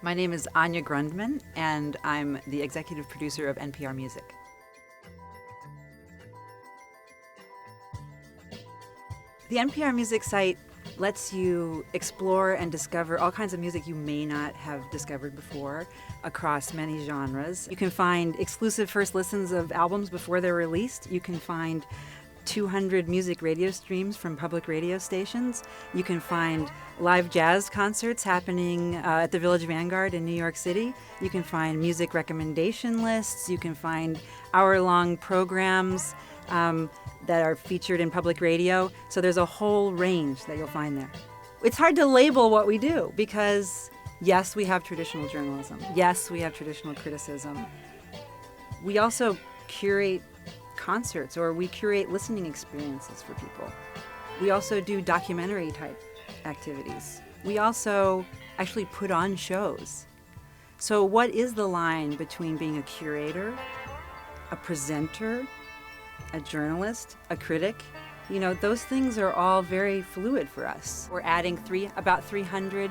My name is Anya Grundmann, and I'm the executive producer of NPR Music. The NPR Music site lets you explore and discover all kinds of music you may not have discovered before across many genres. You can find exclusive first listens of albums before they're released. You can find 200 music radio streams from public radio stations. You can find live jazz concerts happening at the Village Vanguard in New York City. You can find music recommendation lists. You can find hour-long programs that are featured in public radio. So there's a whole range that you'll find there. It's hard to label what we do because, yes, we have traditional journalism. Yes, we have traditional criticism. We also curate concerts, or we curate listening experiences for people. We also do documentary type activities. We also actually put on shows. So what is the line between being a curator, a presenter, a journalist, a critic? You know, those things are all very fluid for us. We're adding about 300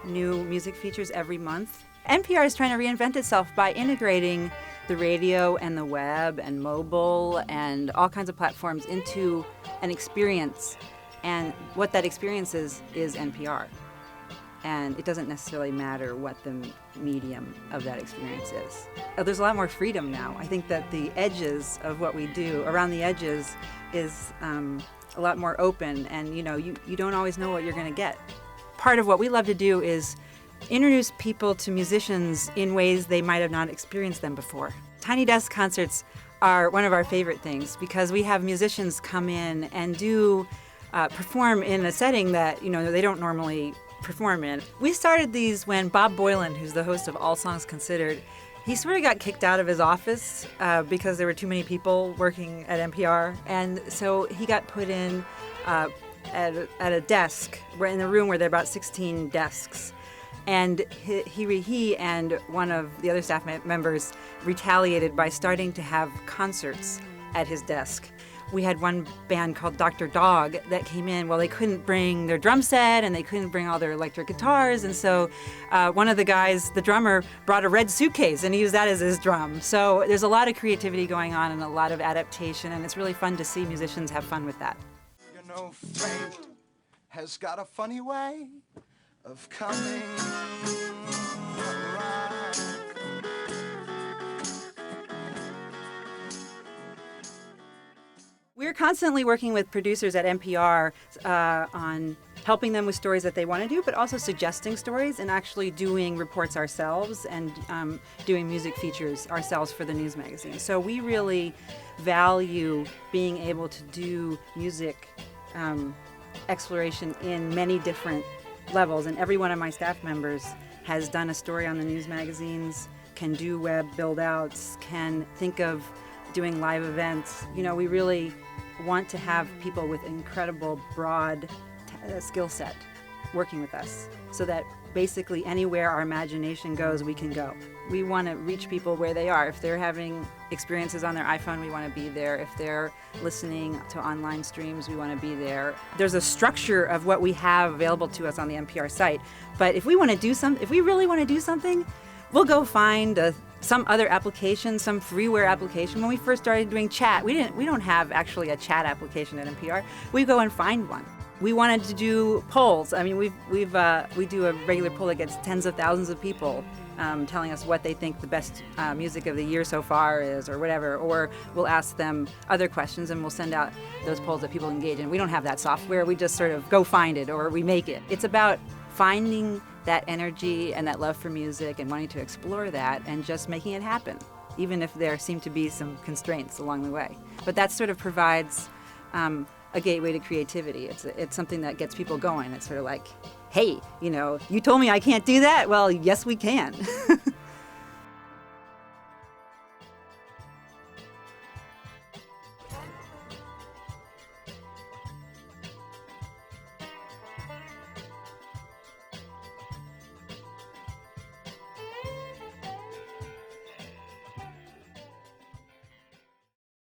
new music features every month. NPR is trying to reinvent itself by integrating the radio and the web and mobile and all kinds of platforms into an experience. And what that experience is NPR. And it doesn't necessarily matter what the medium of that experience is. There's a lot more freedom now. I think that the edges of what we do, around the edges, is a lot more open, and you don't always know what you're going to get. Part of what we love to do is introduce people to musicians in ways they might have not experienced them before. Tiny Desk concerts are one of our favorite things because we have musicians come in and perform in a setting that they don't normally perform in. We started these when Bob Boylan, who's the host of All Songs Considered, he sort of got kicked out of his office because there were too many people working at NPR, and so he got put in at a desk. We're in a room where there are about 16 desks. And he and one of the other staff members retaliated by starting to have concerts at his desk. We had one band called Dr. Dog that came in. Well, they couldn't bring their drum set and they couldn't bring all their electric guitars. And so one of the guys, the drummer, brought a red suitcase and he used that as his drum. So there's a lot of creativity going on and a lot of adaptation. And it's really fun to see musicians have fun with that. Fate has got a funny way of coming around. We're constantly working with producers at NPR on helping them with stories that they want to do, but also suggesting stories and actually doing reports ourselves and doing music features ourselves for the news magazine. So we really value being able to do music exploration in many different levels, and every one of my staff members has done a story on the news magazines, can do web build-outs, can think of doing live events. We really want to have people with incredible broad skill set working with us so that basically anywhere our imagination goes, we can go. We want to reach people where they are. If they're having experiences on their iPhone, we want to be there. If they're listening to online streams, we want to be there. There's a structure of what we have available to us on the NPR site. But if we want to do if we really want to do something, we'll go find some other application, some freeware application. When we first started doing chat, we don't have actually a chat application at NPR. We go and find one. We wanted to do polls. I mean, we do a regular poll that gets tens of thousands of people telling us what they think the best music of the year so far is, or whatever. Or we'll ask them other questions, and we'll send out those polls that people engage in. We don't have that software. We just sort of go find it, or we make it. It's about finding that energy and that love for music and wanting to explore that and just making it happen, even if there seem to be some constraints along the way. But that sort of provides a gateway to creativity. It's something that gets people going. It's sort of like, hey, you told me I can't do that? Well, yes, we can.